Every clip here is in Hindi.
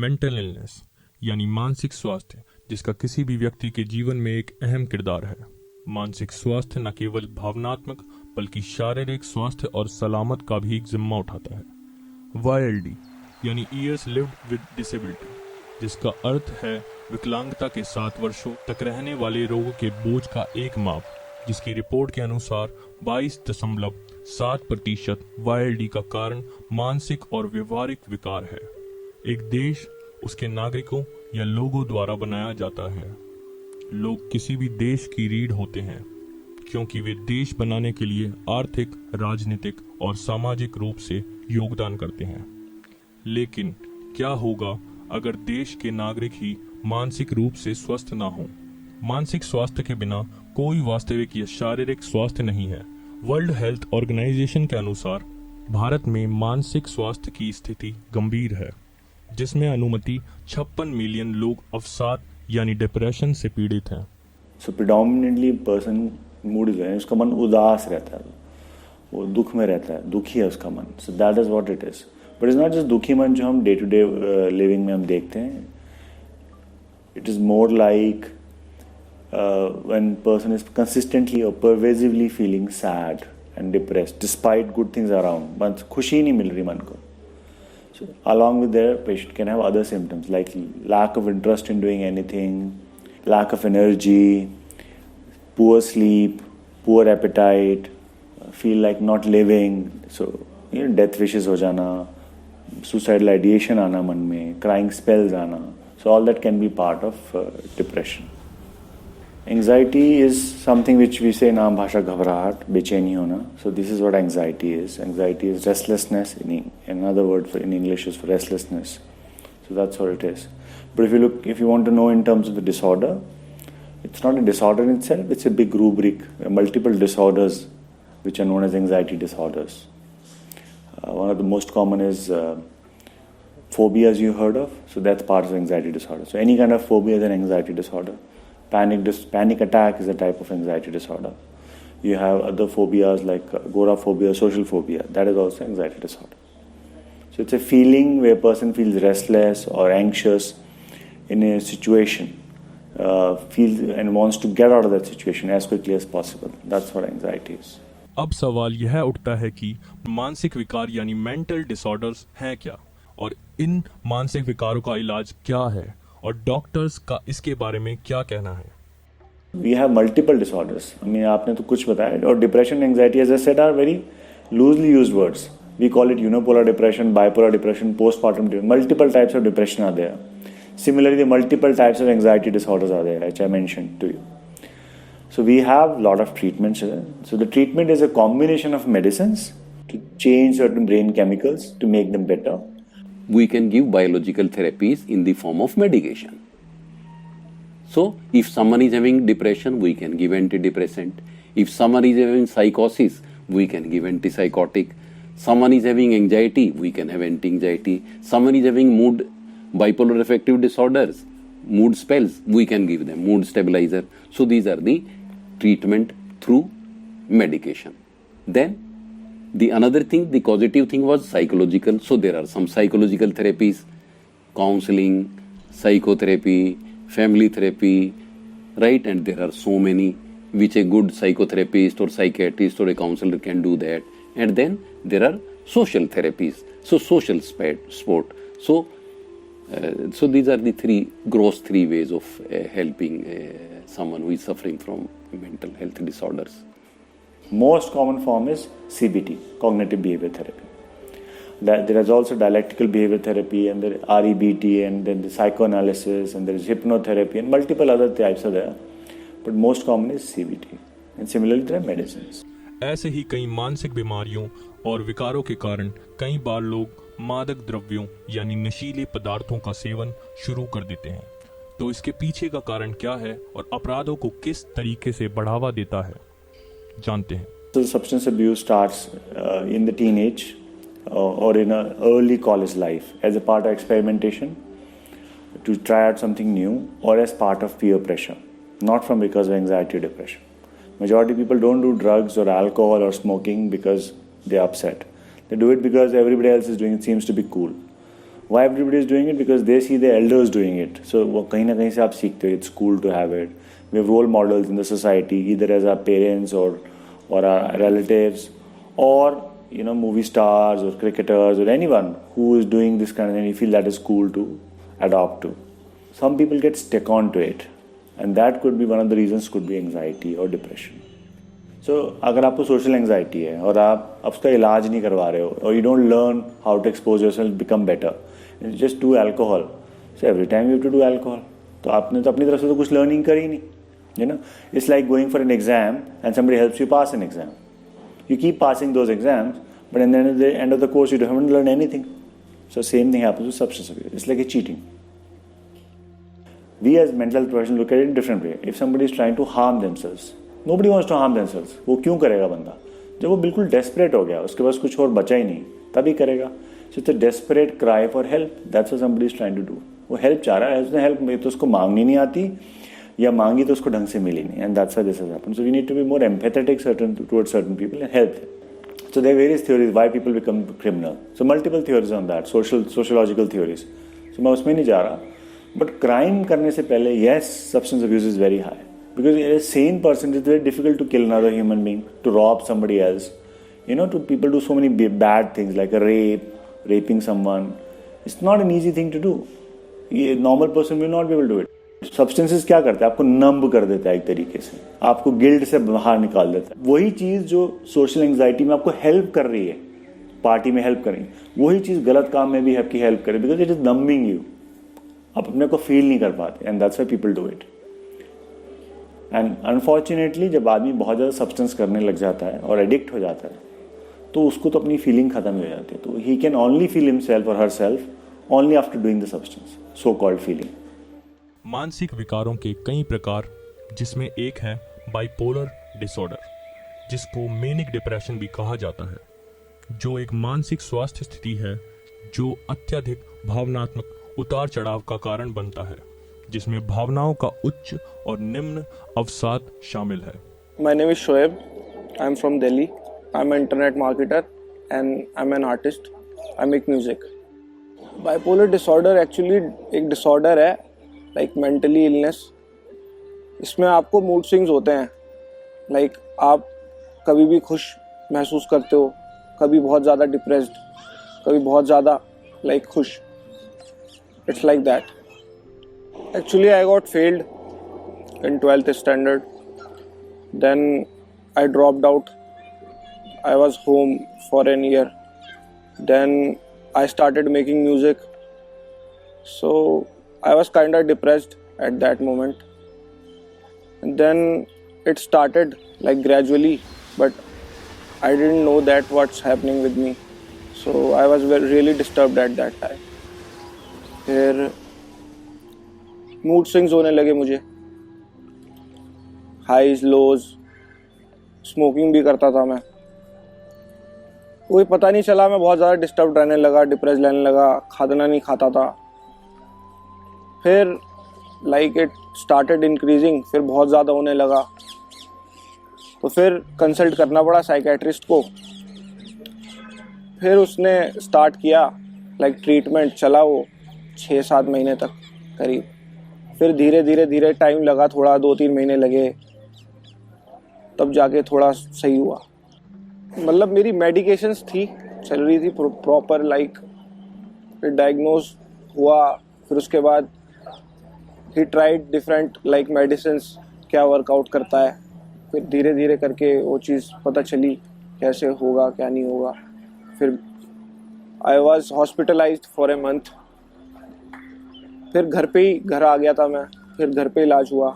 मेंटल इलनेस यानी मानसिक स्वास्थ्य, जिसका किसी भी व्यक्ति के जीवन में एक अहम किरदार है। मानसिक स्वास्थ्य न केवल भावनात्मक बल्कि शारीरिक स्वास्थ्य और सलामत का भी जिम्मा उठाता है। YLD यानी ईयर्स लिव्ड विद डिसेबिलिटी, जिसका अर्थ है विकलांगता के 7 वर्षों तक रहने वाले रोगों के बोझ का एक माप, जिसकी रिपोर्ट के अनुसार 22.7% YLD का कारण मानसिक और व्यवहारिक विकार है। एक देश उसके नागरिकों या लोगों द्वारा बनाया जाता है। लोग किसी भी देश की रीढ़ होते हैं क्योंकि वे देश बनाने के लिए आर्थिक, राजनीतिक और सामाजिक रूप से योगदान करते हैं। लेकिन क्या होगा अगर देश के नागरिक ही मानसिक रूप से स्वस्थ ना हों? मानसिक स्वास्थ्य के बिना कोई वास्तविक या शारीरिक स्वास्थ्य नहीं है। वर्ल्ड हेल्थ ऑर्गेनाइजेशन के अनुसार भारत में मानसिक स्वास्थ्य की स्थिति गंभीर है, जिसमें अनुमति 56 मिलियन लोग अवसाद यानी डिप्रेशन से पीड़ित हैं। सो प्रिडोमिनेटली पर्सन मूड है, उसका मन उदास रहता है, वो दुख में रहता है, दुखी है उसका मन। So that is what it is. But is not just दुखी मन जो हम डे टू डे लिविंग में हम देखते हैं। It is more like when person is consistently or pervasively feeling sad and depressed despite good things around, but खुशी नहीं मिल रही मन को. So along with their patient can have other symptoms like lack of interest in doing anything, lack of energy, poor sleep, poor appetite, feel like not living. So death wishes हो जाना, suicidal ideation आना मन में, crying spells आना. So all that can be part of depression. Anxiety is something which we say in our bhasha घबराहट, बेचैनी होना. So this is what anxiety is. Anxiety is restlessness. Another word for in English is for restlessness. So that's what it is. But if you want to know in terms of the disorder, it's not a disorder in itself. It's a big rubric. Multiple disorders which are known as anxiety disorders. One of the most common is phobias you heard of. So that's part of anxiety disorder. So any kind of phobia is an anxiety disorder. Panic attack is a type of anxiety disorder. You have other phobias like agoraphobia, social phobia. That is also anxiety disorder. So it's a feeling where a person feels restless or anxious in a situation, feels and wants to get out of that situation as quickly as possible. That's what anxiety is. अब सवाल यह उठता है कि मानसिक विकार यानी मेंटल डिसऑर्डर्स हैं क्या, और इन मानसिक विकारों का इलाज क्या है, और डॉक्टर्स का इसके बारे में क्या कहना है? We have multiple disorders. I mean, आपने तो कुछ बताया. और depression, anxiety, as I said, are very loosely used words. We call it unipolar depression, bipolar depression, postpartum depression. Multiple types of depression are there. Similarly, the multiple types of anxiety disorders are there, which I mentioned to you. So we have a lot of treatments. So the treatment is a combination of medicines to change certain brain chemicals to make them better. We can give biological therapies in the form of medication. So, if someone is having depression, we can give antidepressant. If someone is having psychosis, we can give antipsychotic. Someone is having anxiety, we can have anti-anxiety. Someone is having bipolar affective disorders, mood spells, we can give them mood stabilizer. So, these are the treatment through medication. Then, the another thing, the causative thing was psychological. So there are some psychological therapies, counseling, psychotherapy, family therapy, right? And there are so many which a good psychotherapist or psychiatrist or a counselor can do that. And then there are social therapies, so social support. So these are the gross three ways of helping someone who is suffering from mental health disorders. Most common form is CBT, cognitive behavior therapy. There is also dialectical behavior therapy, and there is REBT, and then the psychoanalysis, and there is hypnotherapy, and multiple other types are there. But most common is CBT. And similarly, there are medicines. ऐसे ही कई मानसिक बीमारियों और विकारों के कारण कई बार लोग मादक द्रव्यों यानी नशीले पदार्थों का सेवन शुरू कर देते हैं। तो इसके पीछे का कारण क्या है और अपराधों को किस तरीके से बढ़ावा देता है, जानते हैं। So substance abuse starts in the teenage or in an early college life as a part of experimentation to try out something new or as part of peer pressure, not from because of anxiety or depression. Majority of people don't do drugs or alcohol or smoking because they're upset. They do it because everybody else is doing it, seems to be cool. Why everybody is doing it? Because they see the elders doing it. So वो कहीं ना कहीं से आप सीखते हो. It's cool to have it. We have role models in the society, either as our parents or our relatives, or movie stars or cricketers or anyone who is doing this kind of thing. You feel that is cool to adopt to. Some people get stuck onto it, and that could be one of the reasons. Could be anxiety or depression. So अगर आपको सोशल एंजाइटी है और आप उसका इलाज नहीं करवा रहे हो, और you don't learn how to expose yourself, become better, just do alcohol. So every time you have to do alcohol. तो आपने तो अपनी तरफ से तो कुछ लर्निंग करी नहीं. It's like going for an exam and somebody helps you pass an exam. You keep passing those exams, but at the end of the course you haven't learned anything. So same thing happens with substance abuse. It's like a cheating. We as mental health professionals look at it in a different way. If somebody is trying to harm themselves, nobody wants to harm themselves. वो क्यों करेगा बंदा? जब वो बिल्कुल desperate हो गया, उसके पास कुछ और बचा ही नहीं, तभी करेगा. So it's a desperate cry for help. That's what somebody is trying to do. वो help चाह रहा है, उसने help में तो उसको मांगनी नहीं आती, या मांगी तो उसको ढंग से मिली नहीं. And that's why this has happened. So we need to be more empathetic towards certain people and help them. So there are various theories why people become criminal. So multiple theories on that, sociological theories. So मैं उसमें नहीं जा रहा. But crime करने से पहले, yes, substance abuse is very high. Because a sane person, it's very difficult to kill another human being, to rob somebody else. To people do so many bad things like a raping someone. It's not an easy thing to do. A normal person will not be able to do it. Substances क्या करते हैं? आपको नंब कर देता है एक तरीके से, आपको गिल्ट से बाहर निकाल देता है. वही चीज जो सोशल एंजाइटी में आपको हेल्प कर रही है, पार्टी में हेल्प कर रही है, वही चीज गलत काम में भी आपकी हेल्प करे, because it is numbing you. आप अपने को फील नहीं कर पाते, and that's why people do it. And unfortunately जब आदमी बहुत ज़्यादा सब्सटेंस करने लग जाता है और एडिक्ट हो जाता है, तो उसको तो अपनी फीलिंग खत्म हो जाती है. तो he can only feel himself और herself only after doing the substance, so called feeling. मानसिक विकारों के कई प्रकार, जिसमें एक है बाइपोलर डिसऑर्डर, जिसको मेनिक डिप्रेशन भी कहा जाता है, जो एक मानसिक स्वास्थ्य स्थिति है जो अत्यधिक भावनात्मक उतार चढ़ाव का कारण बनता है, जिसमें भावनाओं का उच्च और निम्न अवसाद शामिल है. My name is Shoaib. I'm from Delhi. I'm an internet marketer and I'm an artist. I make music. Bipolar disorder actually एक disorder है, like mentally illness. इसमें आपको mood swings होते हैं. Like आप कभी भी खुश महसूस करते हो, कभी बहुत ज़्यादा depressed, कभी बहुत ज़्यादा like खुश. It's like that. Actually, I got failed in 12th standard. Then I dropped out. I was home for a year. Then I started making music. So I was kind of depressed at that moment. And then it started like gradually, but I didn't know that what's happening with me. So I was really disturbed at that time. फिर मूड स्विंग्स होने लगे मुझे, हाईज लोज, स्मोकिंग भी करता था मैं. कोई पता नहीं चला, मैं बहुत ज़्यादा डिस्टर्ब रहने लगा, डिप्रेस रहने लगा, खाना नहीं खाता था. फिर लाइक इट स्टार्टेड इंक्रीजिंग, फिर बहुत ज़्यादा होने लगा. तो फिर कंसल्ट करना पड़ा साइकेट्रिस्ट को. फिर उसने स्टार्ट किया लाइक ट्रीटमेंट, चला वो 6-7 महीने तक करीब. फिर धीरे धीरे टाइम लगा, थोड़ा 2-3 महीने लगे, तब जाके थोड़ा सही हुआ. मतलब मेरी मेडिकेशंस थी, चल रही थी प्रॉपर, लाइक फिर डायग्नोज हुआ. फिर उसके बाद he tried different like medicines, क्या वर्कआउट करता है. फिर धीरे धीरे करके वो चीज़ पता चली कैसे होगा क्या नहीं होगा. फिर I was hospitalised for a month. फिर घर आ गया था मैं, फिर घर पे इलाज हुआ.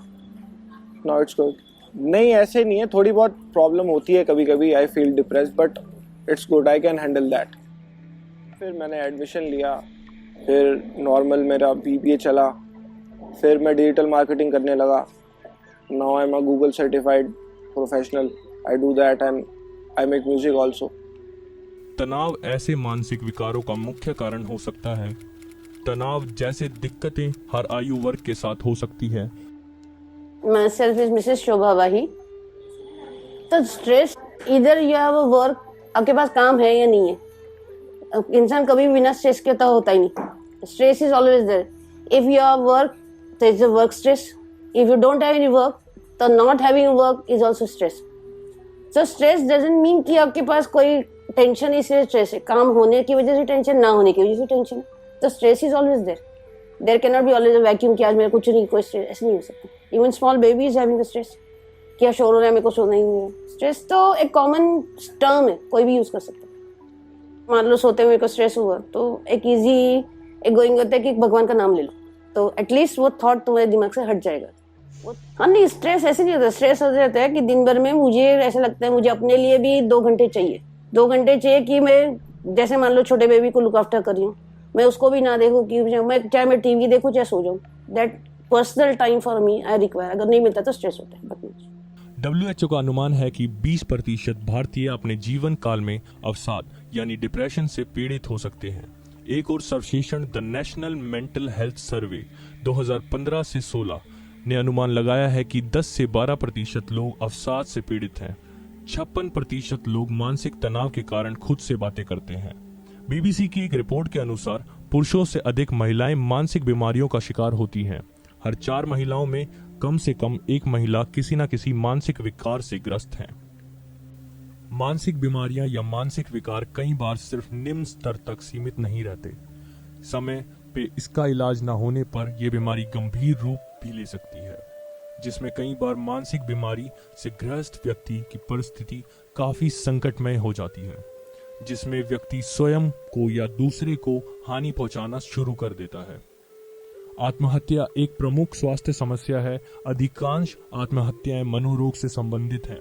Now it's good. नहीं ऐसे नहीं है, थोड़ी बहुत प्रॉब्लम होती है कभी कभी. I feel depressed but it's good, I can handle that. फिर मैंने एडमिशन लिया, फिर नॉर्मल मेरा BBA चला. फिर मैं डिजिटल मार्केटिंग करने लगा. Now I am a Google certified professional. I do that and I make music also. तनाव ऐसे मानसिक विकारों का मुख्य कारण हो सकता है. तनाव जैसे दिक्कतें हर आयु वर्ग के साथ हो सकती है. Myself is Mrs. शोभा वाही. तो स्ट्रेस इधर यू हैव वर्क, आपके पास काम है या नहीं है. इंसान कभी बिना स्ट्रेस के तो होता ही नहीं. Stress is always there. If you have work, there is a work stress. If you don't have any work, तो not having work is also stress. So stress doesn't mean कि आपके पास कोई टेंशन इसलिए स्ट्रेस है, काम होने की वजह से टेंशन, ना होने की वजह से टेंशन. तो stress is always there. There can not be always a vacuum कि आज मेरा कुछ नहीं, कोई स्ट्रेस ऐसे नहीं हो सकता. Even small baby is having stress. क्या शोर हो रहा है, मेरे को सोना ही नहीं है. स्ट्रेस तो एक कॉमन टर्म है, कोई भी यूज कर सकता है. मान लो सोते हुए को स्ट्रेस हुआ तो एक इजी एक गोइंग होता है कि भगवान का नाम ले लो, तो एटलीस्ट वो थॉट तुम्हारे दिमाग से हट जाएगा. हाँ नहीं, स्ट्रेस ऐसे नहीं होता. स्ट्रेस हो जाता है कि दिन भर में मुझे ऐसा लगता है मुझे अपने लिए भी 2 घंटे चाहिए. 2 घंटे चाहिए कि मैं जैसे मान लो छोटे बेबी को लुक आफ्टर कर रही हूँ, मैं उसको भी ना देखूँ कि मैं चाहे मैं टीवी देखूँ चाहे सो जाऊँ. That personal time for me I require. अगर नहीं मिलता तो स्ट्रेस होता है. WHO का अनुमान है कि 20% भारतीय अपने जीवन काल में अवसाद यानी डिप्रेशन से पीड़ित हो सकते हैं. एक और सर्वेक्षण the national mental health survey 2015 से 16 ने अनुमान लगाया है कि 10 से 12% लोग अवसाद से पीड़ित हैं. 56% लोग मानसिक तनाव के कारण खुद से बातें करते हैं. BBC की एक रिपोर्ट के अनुसार पुरुषों से अधिक महिलाएं मानसिक बीमारियों का शिकार होती हैं. हर 4 महिलाओं में कम से कम एक महिला किसी न किसी मानसिक विकार से ग्रस्त है. मानसिक बीमारियां या मानसिक विकार कई बार सिर्फ निम्न स्तर तक सीमित नहीं रहते. समय पे इसका इलाज न होने पर यह बीमारी गंभीर रूप भी ले सकती है, जिसमें कई बार मानसिक बीमारी से ग्रस्त व्यक्ति की परिस्थिति काफी संकटमय हो जाती है, जिसमें व्यक्ति स्वयं को या दूसरे को हानि पहुंचाना शुरू कर देता है. आत्महत्या एक प्रमुख स्वास्थ्य समस्या है. अधिकांश आत्महत्याएं मनोरोग से संबंधित हैं.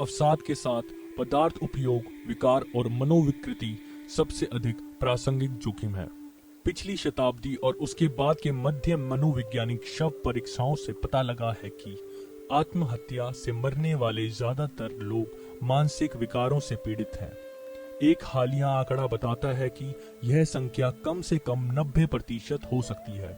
अवसाद के साथ पदार्थ उपयोग विकार और मनोविकृति सबसे अधिक प्रासंगिक जोखिम है. पिछली शताब्दी और उसके बाद के मध्य मनोवैज्ञानिक शव परीक्षाओं से पता लगा है कि आत्महत्या से मरने वाले ज्यादातर लोग मानसिक विकारों से पीड़ित हैं. एक हालिया आंकड़ा बताता है कि यह संख्या कम से कम 90% हो सकती है.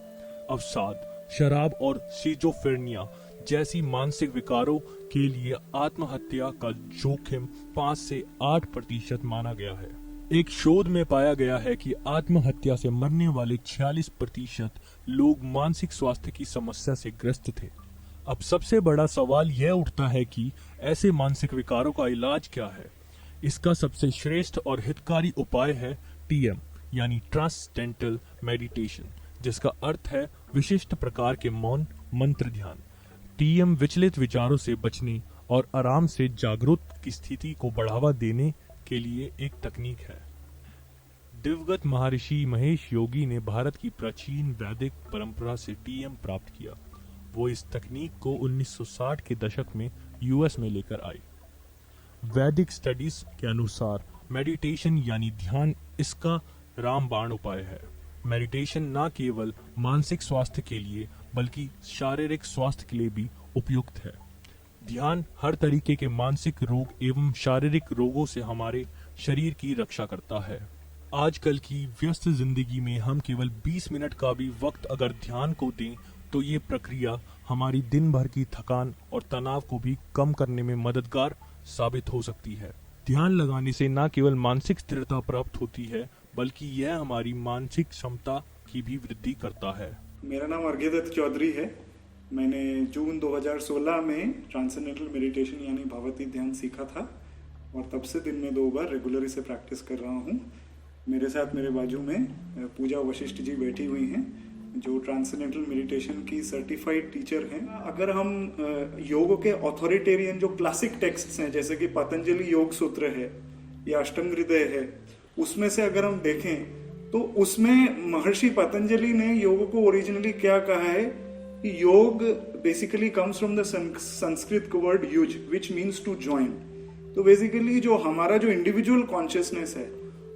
अवसाद, शराब और सिजोफ्रेनिया जैसी मानसिक विकारों के लिए आत्महत्या का जोखिम 5 से 8% माना गया है. एक शोध में पाया गया है कि आत्महत्या से मरने वाले 46% लोग मानसिक स्वास्थ्य की समस्या से ग्रस्त थे. अब सबसे बड़ा सवाल यह उठता है कि ऐसे मानसिक विकारों का इलाज क्या है. इसका सबसे श्रेष्ठ और हितकारी उपाय है TM यानी ट्रांसेंडेंटल मेडिटेशन, जिसका अर्थ है विशिष्ट प्रकार के मौन मंत्र ध्यान. TM विचलित विचारों से बचने और आराम से जागरूक की स्थिति को बढ़ावा देने के लिए एक तकनीक है. दिवंगत महर्षि महेश योगी ने भारत की प्राचीन वैदिक परंपरा से TM प्राप्त किया. वो इस तकनीक को 1960 के दशक में US में लेकर आए. वैदिक स्टडीज के अनुसार मेडिटेशन यानी ध्यान इसका रामबाण उपाय है. मेडिटेशन न केवल मानसिक स्वास्थ्य के लिए बल्कि शारीरिक स्वास्थ्य के लिए भी उपयुक्त है. ध्यान हर तरीके के मानसिक रोग एवं शारीरिक रोगों से हमारे शरीर की रक्षा करता है. आजकल की व्यस्त जिंदगी में हम केवल 20 मिनट का भी वक्त अगर ध्यान को दें तो ये प्रक्रिया हमारी दिन भर की थकान और तनाव को भी कम करने में मददगार साबित हो सकती है. ध्यान लगाने से न केवल मानसिक स्थिरता प्राप्त होती है बल्कि यह हमारी मानसिक क्षमता की भी वृद्धि करता है. मेरा नाम अर्घ्यदत्त चौधरी है. मैंने जून 2016 में ट्रांसेंडेंटल मेडिटेशन यानी भावती ध्यान सीखा था और तब से दिन में 2 बार रेगुलर इसे प्रैक्टिस कर रहा हूँ. मेरे साथ मेरे बाजू में पूजा वशिष्ठ जी बैठी हुई हैं जो ट्रांसेंडेंटल मेडिटेशन की सर्टिफाइड टीचर हैं. अगर हम योग के ऑथोरिटेरियन जो क्लासिक टेक्स्ट्स हैं जैसे कि पतंजलि योग सूत्र है या अष्टांग हृदय है, उसमें से अगर हम देखें तो उसमें महर्षि पतंजलि ने योग को ओरिजिनली क्या कहा है कि yoga basically comes from the Sanskrit word yuj which means to join. तो बेसिकली जो हमारा जो इंडिविजुअल कॉन्शियसनेस है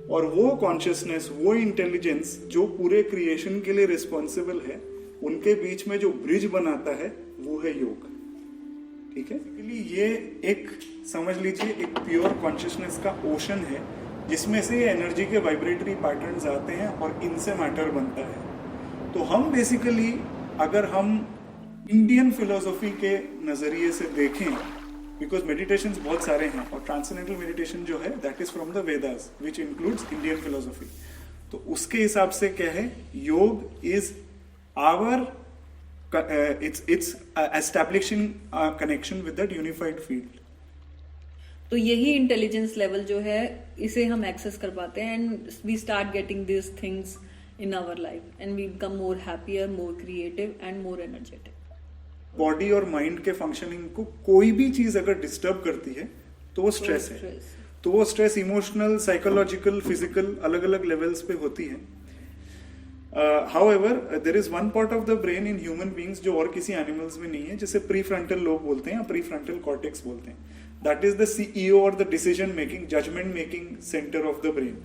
और वो कॉन्शियसनेस, वो इंटेलिजेंस जो पूरे क्रिएशन के लिए रिस्पॉन्सिबल है, उनके बीच में जो ब्रिज बनाता है वो है योग. ठीक है, ये एक समझ लीजिए एक प्योर कॉन्शियसनेस का ओशन है जिसमें से एनर्जी के वाइब्रेटरी पैटर्न्स आते हैं और इनसे मैटर बनता है. तो हम बेसिकली अगर हम इंडियन फिलोसॉफी के नजरिए से देखें, बिकॉज मेडिटेशन बहुत सारे हैं और ट्रांसेंडेंटल मेडिटेशन जो है that is from the Vedas which includes Indian philosophy. तो उसके हिसाब से क्या है, yoga is our it's establishing a connection with that unified field. तो यही इंटेलिजेंस लेवल जो है इसे हम एक्सेस कर पाते हैं and we start getting this things in our life and we become more happier, more creative and more energetic. Body और माइंड के फंक्शनिंग को कोई भी चीज अगर डिस्टर्ब करती है तो वो स्ट्रेस है. तो वो स्ट्रेस इमोशनल, साइकोलॉजिकल, फिजिकल अलग अलग लेवल्स पे होती है. However, there is one part of the brain in human beings जो और किसी एनिमल्स में नहीं है, जिसे प्रीफ्रंटल लोब बोलते हैं या प्रीफ्रंटल कॉर्टेक्स बोलते हैं. दैट इज द CEO और the decision making, judgment making centre of the brain.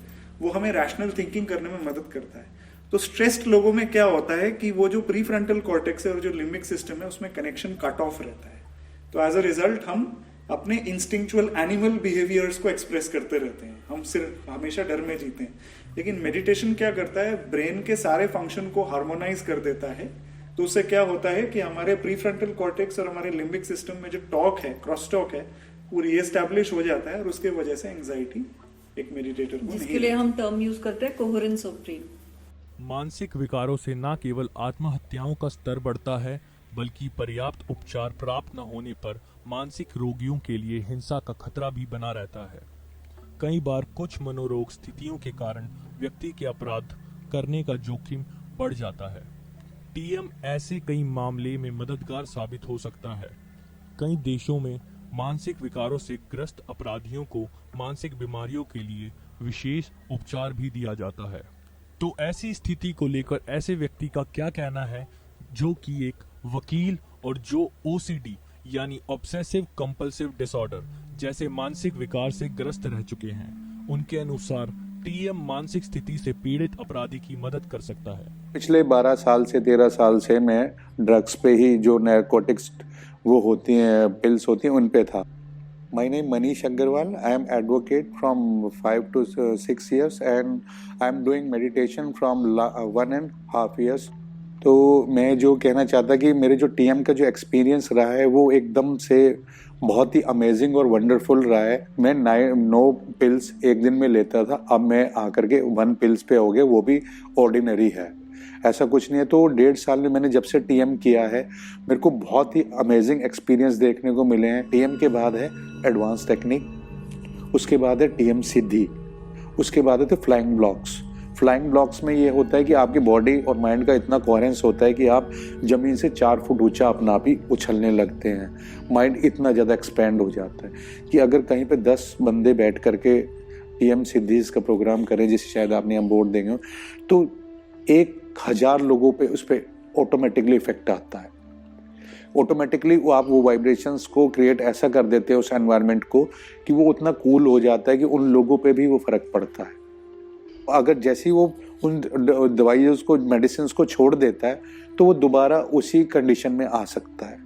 वो हमें रैशनल थिंकिंग करने में मदद करता है. तो स्ट्रेस्ड लोगों में क्या होता है कि वो जो प्रीफ्रंटल कॉर्टेक्स है और जो लिम्बिक सिस्टम है उसमें कनेक्शन कट ऑफ रहता है. तो एज अ रिजल्ट हम अपने इंस्टिंक्चुअल एनिमल बिहेवियर्स को एक्सप्रेस करते रहते हैं. हम सिर्फ हमेशा डर में जीते हैं. लेकिन मेडिटेशन क्या करता है, ब्रेन के सारे फंक्शन को हार्मोनाइज कर देता है. तो उससे क्या होता है कि हमारे प्रीफ्रंटल कॉर्टेक्स और हमारे लिम्बिक सिस्टम में जो टॉक है, क्रॉस टॉक है, वो रीएस्टैब्लिश हो जाता है और उसके वजह से एंजाइटी एक मेडिटेटर को जिसके लिए हम टर्म यूज करते हैं कोहेरेंस ऑफ ब्रेन. मानसिक विकारों से न केवल आत्महत्याओं का स्तर बढ़ता है, बल्कि पर्याप्त उपचार प्राप्त न होने पर मानसिक रोगियों के लिए हिंसा का खतरा भी बना रहता है. कई बार कुछ मनोरोग स्थितियों के कारण व्यक्ति के अपराध करने का जोखिम बढ़ जाता है. टीएम ऐसे कई मामले में मददगार साबित हो सकता है. कई देशों में मानसिक विकारों से ग्रस्त अपराधियों को मानसिक बीमारियों के लिए विशेष उपचार भी दिया जाता है. तो ऐसी स्थिति को लेकर ऐसे व्यक्ति का क्या कहना है जो कि एक वकील और जो OCD यानी ऑब्सेसिव कंपल्सिव डिसऑर्डर जैसे मानसिक विकार से ग्रस्त रह चुके हैं. उनके अनुसार टीएम मानसिक स्थिति से पीड़ित अपराधी की मदद कर सकता है. पिछले 12 साल से 13 साल से मैं ड्रग्स पे ही, जो नैरकोटिक्स वो होती हैं, पिल्स होती हैं, उन पे था. My name Manish Agarwal. I am advocate from 5 to 6 years and I am doing meditation from 1.5 years. तो मैं जो कहना चाहता कि मेरे जो टीएम का जो एक्सपीरियंस रहा है वो एकदम से बहुत ही अमेजिंग और वंडरफुल रहा है. मैं 9 पिल्स एक दिन में लेता था, अब मैं आकर के 1 पिल्स पे हो गया, वो भी ऑर्डिनरी है, ऐसा कुछ नहीं है. तो 1.5 साल में मैंने जब से टीएम किया है मेरे को बहुत ही अमेजिंग एक्सपीरियंस देखने को मिले हैं. टीएम के बाद है एडवांस टेक्निक, उसके बाद है टीएम सिद्धि, उसके बाद है तो फ्लाइंग ब्लॉक्स. फ्लाइंग ब्लॉक्स में ये होता है कि आपकी बॉडी और माइंड का इतना कोहेरेंस होता है कि आप ज़मीन से 4 फुट ऊंचा अपना आप ही उछलने लगते हैं. माइंड इतना ज़्यादा एक्सपेंड हो जाता है कि अगर कहीं पे 10 बंदे बैठ करके टीएम सिद्धीज का प्रोग्राम करें, जिसे शायद आपने हम बोर्ड देंगे, तो 1000 लोगों पे उस पर ऑटोमेटिकली इफेक्ट आता है. ऑटोमेटिकली आप वो वाइब्रेशंस को क्रिएट ऐसा कर देते हैं उस एनवायरनमेंट को कि वो उतना कूल हो जाता है कि उन लोगों पे भी वो फर्क पड़ता है. अगर जैसे ही वो उन दवाइयों को, मेडिसिन को छोड़ देता है तो वो दोबारा उसी कंडीशन में आ सकता है.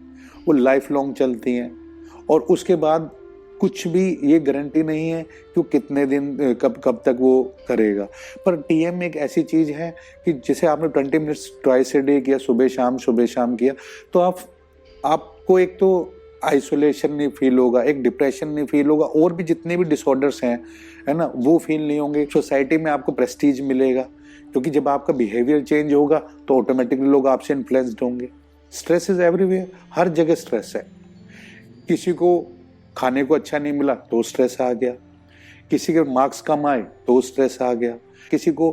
वो लाइफ लॉन्ग चलती हैं और उसके बाद कुछ भी ये गारंटी नहीं है कि वो कितने दिन कब तक वो करेगा. पर टीएम एक ऐसी चीज़ है कि जैसे आपने 20 मिनट्स ट्वाइस ए डे किया, सुबह शाम किया, तो आपको एक तो आइसोलेशन नहीं फील होगा, एक डिप्रेशन नहीं फील होगा, और भी जितने भी डिसऑर्डर्स हैं, है ना, वो फील नहीं होंगे. सोसाइटी में आपको प्रेस्टीज मिलेगा, क्योंकि जब आपका बिहेवियर चेंज होगा तो ऑटोमेटिकली लोग आपसे इन्फ्लुएंस्ड होंगे. स्ट्रेस इज एवरीवेयर, हर जगह स्ट्रेस है. किसी को खाने को अच्छा नहीं मिला तो स्ट्रेस आ गया, किसी के मार्क्स कम आए तो स्ट्रेस आ गया, किसी को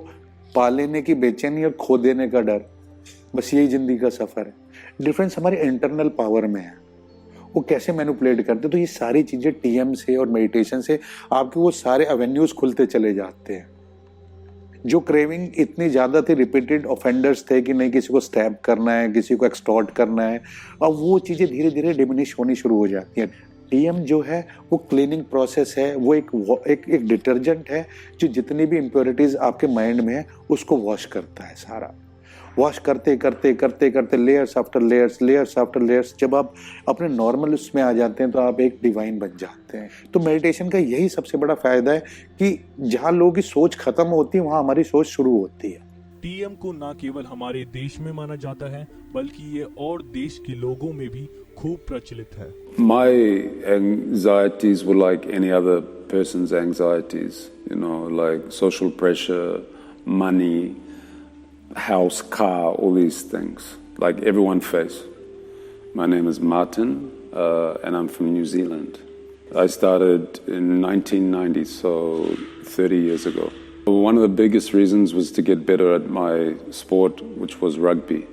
पा लेने की बेचैनी और खो देने का डर. बस यही जिंदगी का सफर है. डिफरेंस हमारे इंटरनल पावर में है, वो कैसे मैनिपुलेट करते. तो ये सारी चीजें टीएम से और मेडिटेशन से आपके वो सारे एवेन्यूज खुलते चले जाते हैं. जो क्रेविंग इतनी ज्यादा थी, रिपीटेड ऑफेंडर्स थे कि नहीं किसी को स्टैब करना है, किसी को एक्सटॉर्ट करना है, अब वो चीजें धीरे धीरे डिमिनिश होनी शुरू हो जाती हैं. टीएम जो है वो क्लीनिंग प्रोसेस है, वो एक डिटर्जेंट है जो जितनी भी इम्प्योरिटीज आपके माइंड में है उसको वॉश करता है. सारा वॉश करते करते लेयर्स आफ्टर लेयर्स जब आप अपने नॉर्मल उसमें आ जाते हैं तो आप एक डिवाइन बन जाते हैं. तो मेडिटेशन का यही सबसे बड़ा फायदा है कि जहाँ लोगों की सोच खत्म होती है वहाँ हमारी सोच शुरू होती है. टीएम को न केवल हमारे देश में माना जाता है, बल्कि ये और देश के लोगों में भी खूब प्रचलित है. My anxieties were like any other person's anxieties, like social pressure, money, house, car, all these things, like everyone face. My name is Martin, and I'm from New Zealand. I started in 1990, so 30 years ago. One of the biggest reasons was to get better at my sport, which was rugby.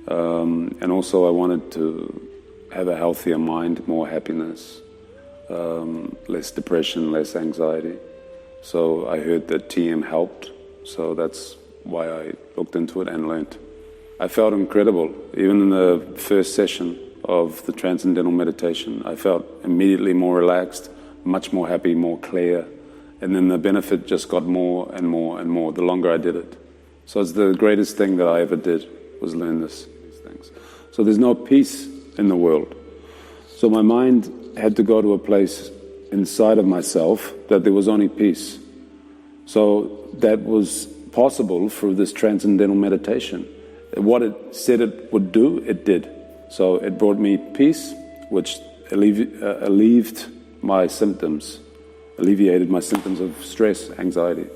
And also I wanted to have a healthier mind, more happiness, less depression, less anxiety. So I heard that TM helped, so that's why I looked into it and learned. I felt incredible. Even in the first session of the Transcendental Meditation, I felt immediately more relaxed, much more happy, more clear. And then the benefit just got more and more and more the longer I did it. So it's the greatest thing that I ever did, was learn these things. So there's no peace in the world. So my mind had to go to a place inside of myself that there was only peace. So that was possible through this transcendental meditation. What it said it would do, it did. So it brought me peace, which alleviated my symptoms of stress, anxiety.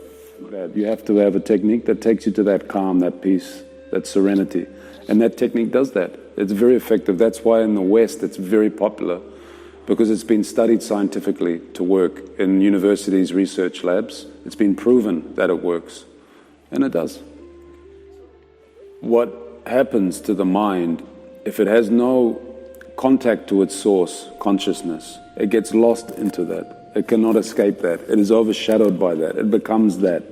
You have to have a technique that takes you to that calm, that peace, that serenity. And that technique does that. It's very effective. That's why in the West it's very popular, because it's been studied scientifically to work in universities, research labs. It's been proven that it works. And it does. What happens to the mind, if it has no contact to its source, consciousness, it gets lost into that. It cannot escape that. It is overshadowed by that. It becomes that.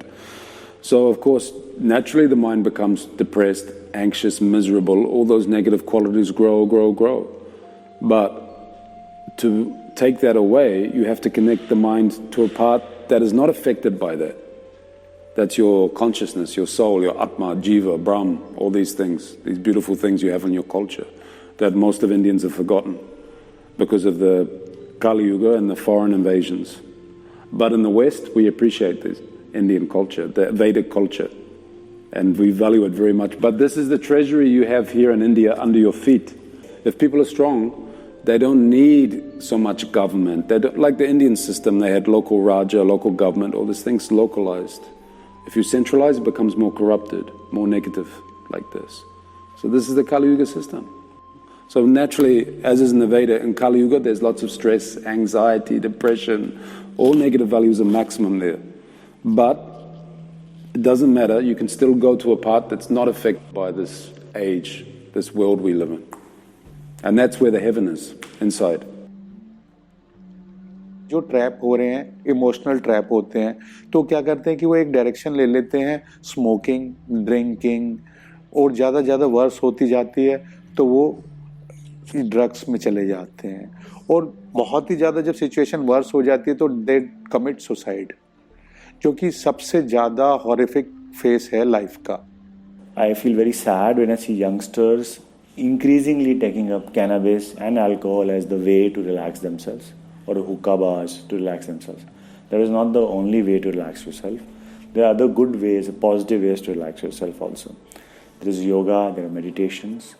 So, of course, naturally the mind becomes depressed, anxious, miserable. All those negative qualities grow. But to take that away, you have to connect the mind to a part that is not affected by that. That's your consciousness, your soul, your Atma, Jiva, Brahm, all these things, these beautiful things you have in your culture that most of Indians have forgotten because of the Kali Yuga and the foreign invasions. But in the West, we appreciate this Indian culture, the Vedic culture, and we value it very much. But this is the treasury you have here in India under your feet. If people are strong, they don't need so much government. They don't, like the Indian system, they had local Raja, local government, all these things localized. If you centralize, it becomes more corrupted, more negative, like this. So this is the Kali Yuga system. So naturally, as is in the Veda, in Kali Yuga, there's lots of stress, anxiety, depression, all negative values are maximum there. But it doesn't matter, you can still go to a part that's not affected by this age, this world we live in. And that's where the heaven is, inside. जो ट्रैप हो रहे हैं, इमोशनल ट्रैप होते हैं, तो क्या करते हैं कि वो एक डायरेक्शन ले लेते हैं, स्मोकिंग, ड्रिंकिंग, और ज़्यादा वर्स होती जाती है तो वो ड्रग्स में चले जाते हैं, और बहुत ही ज़्यादा जब सिचुएशन वर्स हो जाती है तो दे कमिट सुसाइड, जो कि सबसे ज़्यादा हॉरिफिक फेस है लाइफ का. I feel very sad when I see youngsters increasingly taking up cannabis and alcohol as the way to relax themselves, or hookah bars to relax themselves. That is not the only way to relax yourself. There are other good ways, positive ways to relax yourself also. There is yoga, there are meditations,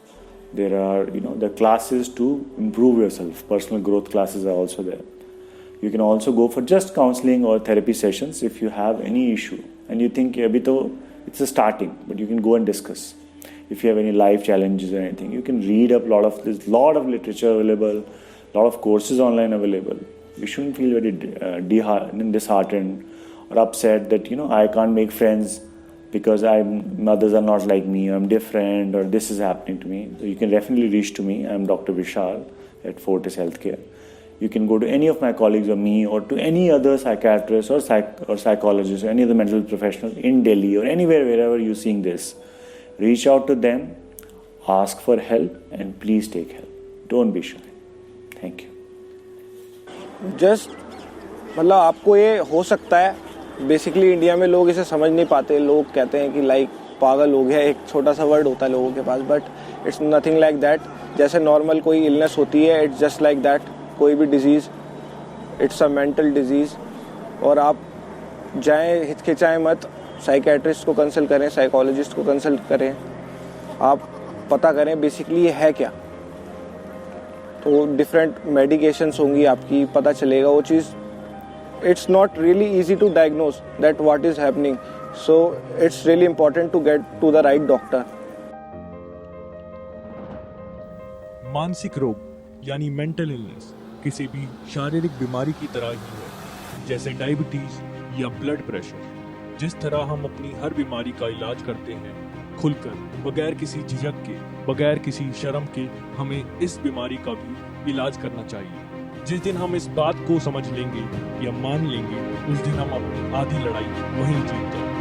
there are the classes to improve yourself. Personal growth classes are also there. You can also go for just counseling or therapy sessions if you have any issue and you think it's a starting, but you can go and discuss. If you have any life challenges or anything, you can read up there's a lot of literature available, a lot of courses online available. You shouldn't feel very disheartened or upset that I can't make friends because others are not like me, or I'm different, or this is happening to me. So you can definitely reach to me. I'm Dr. Vishal at Fortis Healthcare. You can go to any of my colleagues or me, or to any other psychiatrist or psychologist or any other mental professional in Delhi or anywhere, wherever you're seeing this. Reach out to them, ask for help, and please take help. Don't be shy. Thank you. Just मतलब आपको ये हो सकता है, बेसिकली इंडिया में लोग इसे समझ नहीं पाते. लोग कहते हैं कि लाइक पागल हो गया, एक छोटा सा वर्ड होता है लोगों के पास, but it's nothing like that. जैसे नॉर्मल कोई इलनेस होती है, इट्स जस्ट लाइक दैट. कोई भी disease, it's a mental disease. और आप जाएं, हिचकिचाएं मत, साइकेट्रिस्ट को कंसल्ट करें, साइकोलॉजिस्ट को कंसल्ट करें, आप पता करें बेसिकली ये है क्या. तो डिफरेंट मेडिकेशंस होंगी आपकी, पता चलेगा वो चीज़. It's not really easy to diagnose that what is happening. So it's really important to get to the right doctor. मानसिक रोग यानी मेंटल इलनेस किसी भी शारीरिक बीमारी की तरह ही है, जैसे डायबिटीज या ब्लड प्रेशर। जिस तरह हम अपनी हर बीमारी का इलाज करते हैं खुलकर, बगैर किसी झिझक के, बगैर किसी शर्म के, हमें इस बीमारी का भी इलाज करना चाहिए। जिस दिन हम इस बात को समझ लेंगे या मान लेंगे, उस दिन हम अपनी आधी लड़ाई वहीं जीत जाएंगे।